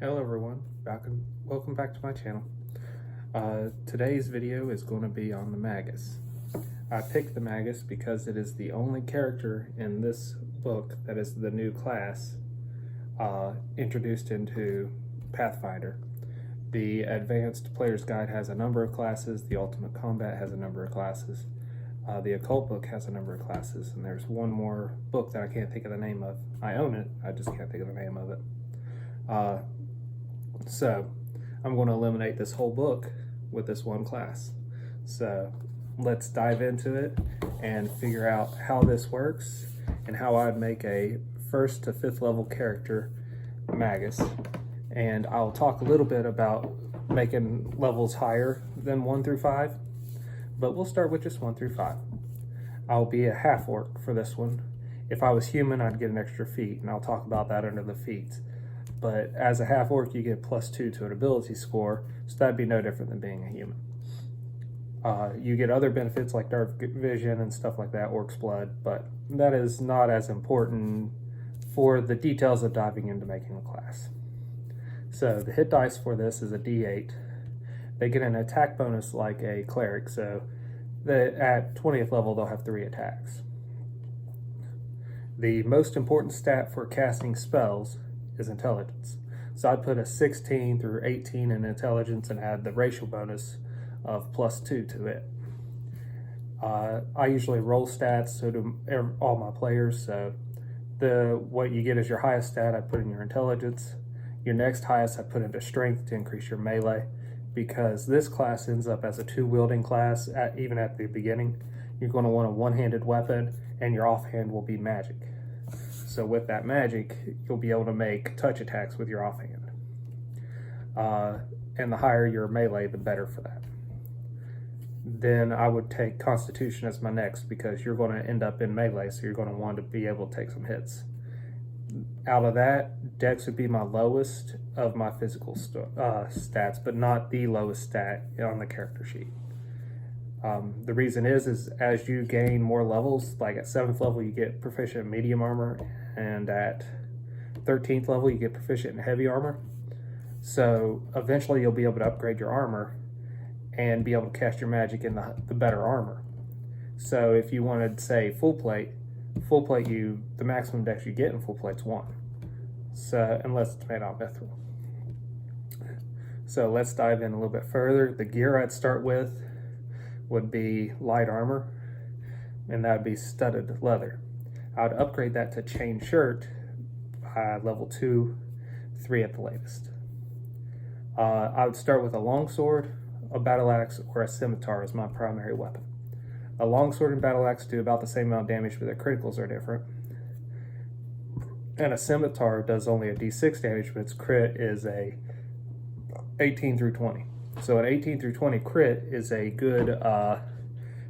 Hello everyone, welcome back to my channel. Today's video is going to be on the Magus. I picked the Magus because it is the only character in this book that is the new class introduced into Pathfinder. The Advanced Player's Guide has a number of classes, the Ultimate Combat has a number of classes, the Occult book has a number of classes, and there's one more book that I can't think of the name of. I own it, I just can't think of the name of it. So I'm going to eliminate this whole book with this one class. So let's dive into it and figure out how this works and how I'd make a 1st to 5th level character Magus. And I'll talk a little bit about making levels higher than 1 through 5, but we'll start with just 1 through 5. I'll be a half orc for this one. If I was human, I'd get an extra feat, and I'll talk about that under the feats. But as a half orc, you get +2 to an ability score, so that'd be no different than being a human. You get other benefits like dark vision and stuff like that, orc's blood, but that is not as important for the details of diving into making a class. So the hit dice for this is a D8. They get an attack bonus like a cleric, so at 20th level they'll have 3 attacks. The most important stat for casting spells is intelligence. So I'd put a 16 through 18 in intelligence and add the racial bonus of +2 to it. I usually roll stats, so do all my players. So what you get is your highest stat I put in your intelligence. Your next highest I put into strength to increase your melee, because this class ends up as a 2-wielding class even at the beginning. You're going to want a one-handed weapon, and your offhand will be magic. So with that magic, you'll be able to make touch attacks with your offhand. And the higher your melee, the better for that. Then I would take Constitution as my next, because you're going to end up in melee, so you're going to want to be able to take some hits. Out of that, Dex would be my lowest of my physical stats, but not the lowest stat on the character sheet. The reason is as you gain more levels, like at 7th level you get proficient in medium armor, and at 13th level you get proficient in heavy armor. So eventually you'll be able to upgrade your armor and be able to cast your magic in the better armor. So if you wanted, say, full plate, the maximum dex you get in full plate's 1. So unless it's made out of mithril. So let's dive in a little bit further. The gear I'd start with would be light armor, and that would be studded leather. I would upgrade that to chain shirt by level 2, 3 at the latest. I would start with a longsword, a battle axe, or a scimitar as my primary weapon. A longsword and battle axe do about the same amount of damage, but their criticals are different. And a scimitar does only a d6 damage, but its crit is a 18 through 20. So an 18 through 20 crit is a good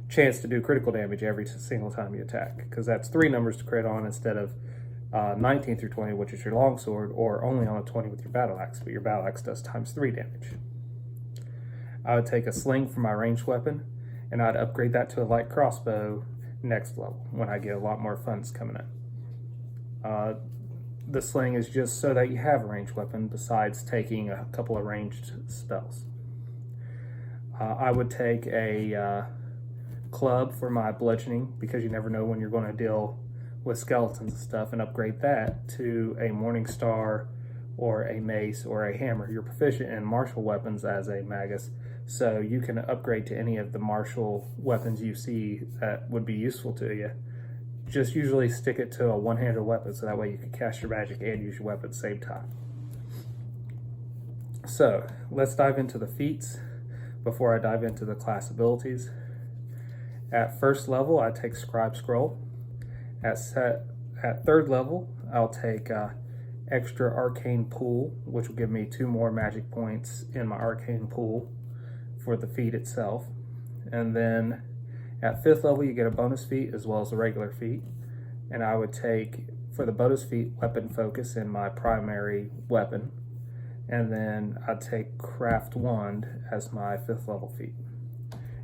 chance to do critical damage every single time you attack, because that's 3 numbers to crit on instead of 19 through 20, which is your longsword, or only on a 20 with your battle axe, but your battle axe does ×3 damage. I would take a sling for my ranged weapon, and I'd upgrade that to a light crossbow next level when I get a lot more funds coming in. The sling is just so that you have a ranged weapon besides taking a couple of ranged spells. I would take a club for my bludgeoning, because you never know when you're going to deal with skeletons and stuff, and upgrade that to a morning star or a mace or a hammer. You're proficient in martial weapons as a Magus, so you can upgrade to any of the martial weapons you see that would be useful to you. Just usually stick it to a one-handed weapon, so that way you can cast your magic and use your weapon at the same time. So let's dive into the feats before I dive into the class abilities. At 1st level, I take Scribe Scroll. At 3rd level, I'll take Extra Arcane Pool, which will give me 2 more magic points in my Arcane Pool for the feat itself. And then at 5th level, you get a bonus feat as well as a regular feat. And I would take, for the bonus feat, Weapon Focus in my primary weapon. And then I'd take Craft Wand as my 5th level feat.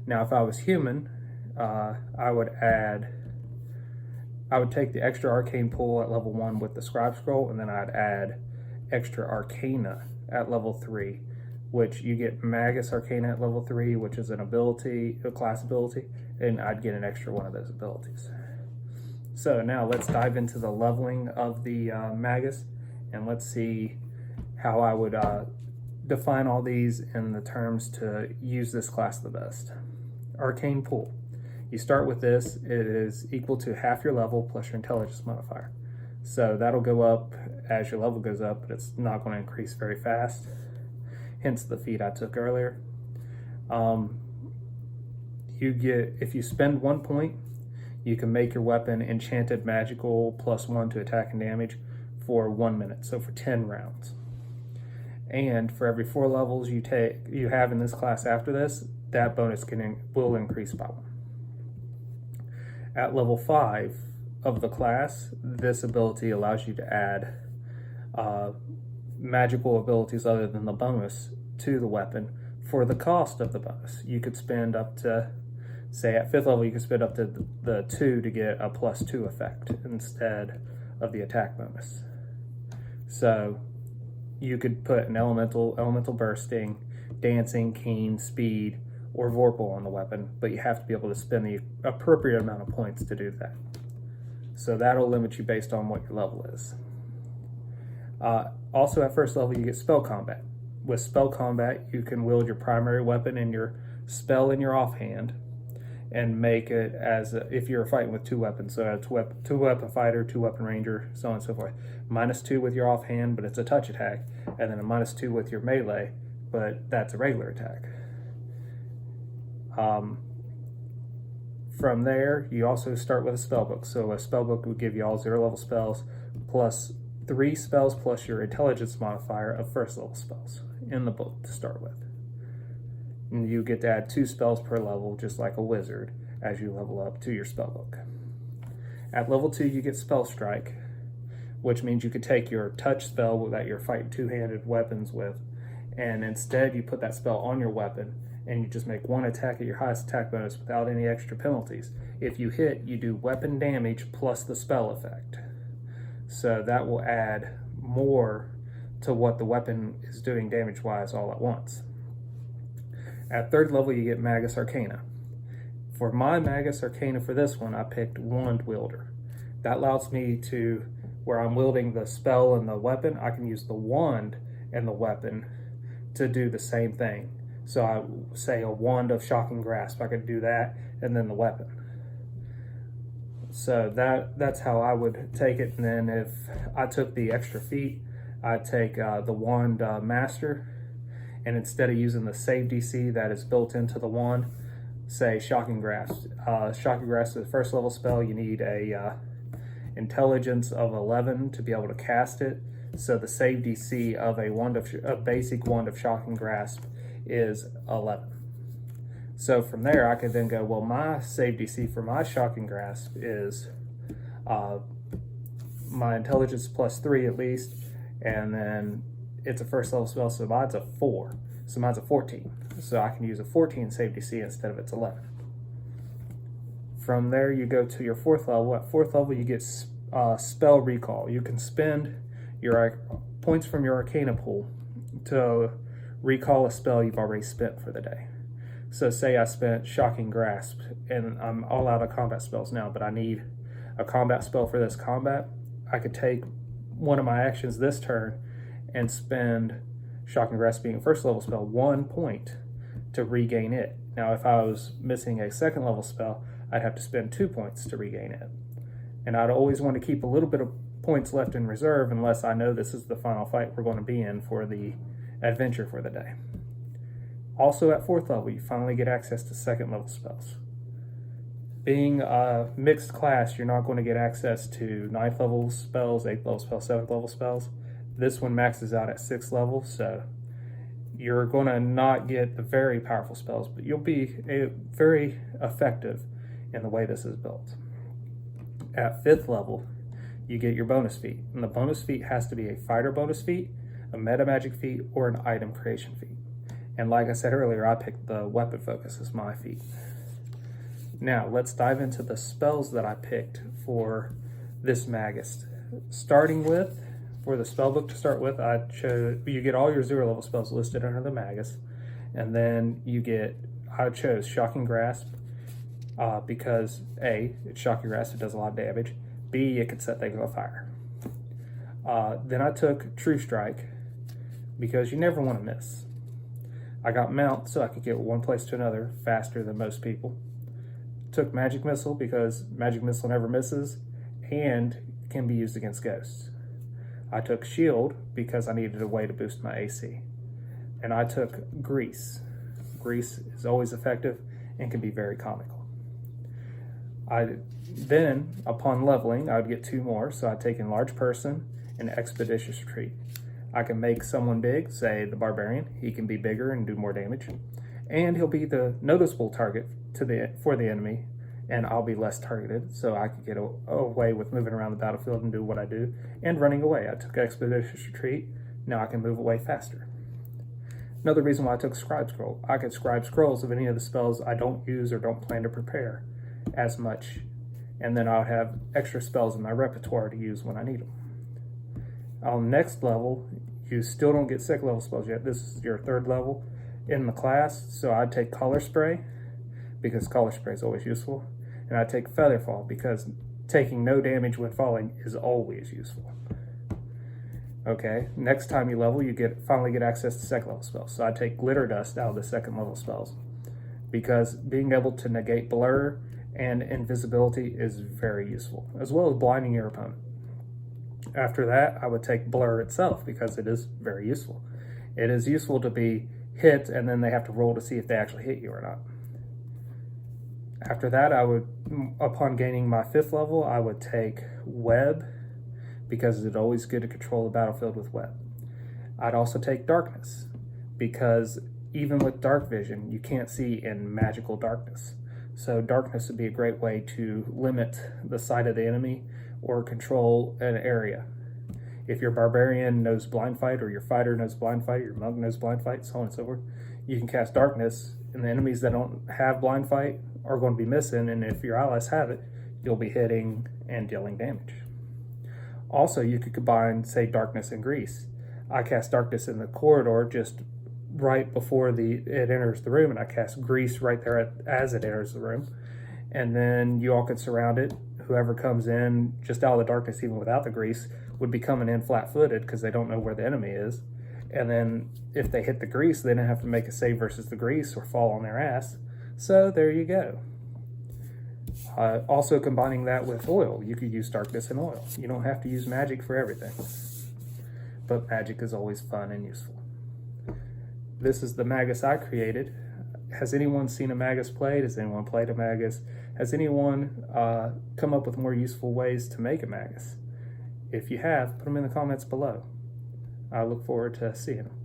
Now, if I was human, I would take the extra arcane pool at level 1 with the scribe scroll, and then I'd add extra arcana at level 3, which you get Magus Arcana at level 3, which is an ability, a class ability, and I'd get an extra one of those abilities. So now let's dive into the leveling of the Magus, and let's see how I would define all these in the terms to use this class the best. Arcane Pool. You start with this, it is equal to half your level plus your intelligence modifier. So that'll go up as your level goes up, but it's not going to increase very fast. Hence the feat I took earlier. You get, if you spend 1 point, you can make your weapon enchanted magical +1 to attack and damage for 1 minute, so for 10 rounds. And for every 4 levels you have in this class after this, that bonus will increase by 1. At level 5 of the class, this ability allows you to add magical abilities other than the bonus to the weapon for the cost of the bonus. You could spend up to, say at 5th level, you could spend up to the 2 to get a +2 effect instead of the attack bonus. So you could put an elemental bursting, dancing, keen, speed, or vorpal on the weapon, but you have to be able to spend the appropriate amount of points to do that. So that'll limit you based on what your level is. Also at 1st level, you get spell combat. With spell combat, you can wield your primary weapon and your spell in your offhand and make it as if you're fighting with 2 weapons. So a two weapon fighter, 2 weapon ranger, so on and so forth. -2 with your offhand, but it's a touch attack, and then a -2 with your melee, but that's a regular attack. From there, you also start with a spell book. So a spell book would give you all 0 level spells plus 3 spells plus your intelligence modifier of 1st level spells in the book to start with. And you get to add 2 spells per level, just like a wizard, as you level up to your spell book. At level 2, you get Spell Strike, which means you could take your touch spell that you're fighting 2-handed weapons with, and instead you put that spell on your weapon, and you just make 1 attack at your highest attack bonus without any extra penalties. If you hit, you do weapon damage plus the spell effect. So that will add more to what the weapon is doing damage-wise all at once. At 3rd level, you get Magus Arcana. For my Magus Arcana for this one, I picked Wand Wielder. That allows me to, where I'm wielding the spell and the weapon, I can use the wand and the weapon to do the same thing. So I say a Wand of Shocking Grasp, I could do that, and then the weapon. So that's how I would take it. And then if I took the extra feat, I'd take the Wand Master, and instead of using the save DC that is built into the wand, say Shocking Grasp. Shocking Grasp is a 1st level spell. You need a intelligence of 11 to be able to cast it. So the save DC of a basic Wand of Shocking Grasp is 11. So from there, I could then go, well, my save DC for my Shocking Grasp is my intelligence +3 at least, and then it's a 1st level spell, so mine's a 4. So mine's a 14. So I can use a 14 save DC instead of its 11. From there, you go to your 4th level. At 4th level, you get Spell Recall. You can spend your points from your Arcana pool to recall a spell you've already spent for the day. So say I spent Shocking Grasp, and I'm all out of combat spells now, but I need a combat spell for this combat. I could take one of my actions this turn and spend Shocking Grasp being a 1st level spell 1 point to regain it. Now if I was missing a 2nd level spell, I'd have to spend 2 points to regain it. And I'd always want to keep a little bit of points left in reserve unless I know this is the final fight we're going to be in for the adventure for the day. Also at 4th level, you finally get access to 2nd level spells. Being a mixed class, you're not going to get access to 9th level spells, 8th level spells, 7th level spells. This one maxes out at 6th level, so you're going to not get the very powerful spells, but you'll be very effective in the way this is built. At 5th level, you get your bonus feat, and the bonus feat has to be a fighter bonus feat, a meta magic feat, or an item creation feat. And like I said earlier, I picked the weapon focus as my feat. Now, let's dive into the spells that I picked for this Magus. Starting with, for the spell book to start with, I chose, you get all your 0 level spells listed under the Magus, and then I chose Shocking Grasp because A, it's Shocking Grasp, it does a lot of damage. B, it can set things on fire. Then I took True Strike because you never want to miss. I got Mount so I could get one place to another faster than most people. Took Magic Missile because Magic Missile never misses and can be used against ghosts. I took Shield because I needed a way to boost my AC. And I took Grease. Grease is always effective and can be very comical. Then, upon leveling, I would get 2 more, so I'd take Enlarged Person and Expeditious Retreat. I can make someone big, say the Barbarian. He can be bigger and do more damage. And he'll be the noticeable target for the enemy, and I'll be less targeted, so I could get away with moving around the battlefield and do what I do, and running away. I took Expeditious Retreat. Now I can move away faster. Another reason why I took Scribe Scroll. I could Scribe Scrolls of any of the spells I don't use or don't plan to prepare as much, and then I'll have extra spells in my repertoire to use when I need them. On the next level, you still don't get 2nd level spells yet. This is your 3rd level in the class, so I'd take Color Spray because Color Spray is always useful, and I'd take Featherfall because taking no damage when falling is always useful. Okay, next time you level, you finally get access to 2nd level spells. So I'd take Glitter Dust out of the 2nd level spells because being able to negate Blur and Invisibility is very useful, as well as blinding your opponent. After that, I would take Blur itself because it is very useful. It is useful to be hit and then they have to roll to see if they actually hit you or not. After that, upon gaining my 5th level, I would take Web because it's always good to control the battlefield with Web. I'd also take Darkness because even with Dark Vision, you can't see in magical darkness. So Darkness would be a great way to limit the sight of the enemy or control an area. If your Barbarian knows Blind Fight, or your Fighter knows Blind Fight, your Monk knows Blind Fight, so on and so forth, you can cast Darkness, and the enemies that don't have Blind Fight are going to be missing, and if your allies have it, you'll be hitting and dealing damage. Also, you could combine, say, Darkness and Grease. I cast Darkness in the corridor just right before it enters the room, and I cast Grease right there as it enters the room. And then you all could surround it. Whoever comes in just out of the darkness, even without the Grease, would be coming in flat-footed because they don't know where the enemy is. And then if they hit the Grease, they don't have to make a save versus the Grease or fall on their ass. So there you go. Also combining that with Oil, you could use Darkness and Oil. You don't have to use magic for everything. But magic is always fun and useful. This is the Magus I created. Has anyone seen a Magus played? Has anyone played a Magus? Has anyone come up with more useful ways to make a Magus? If you have, put them in the comments below. I look forward to seeing them.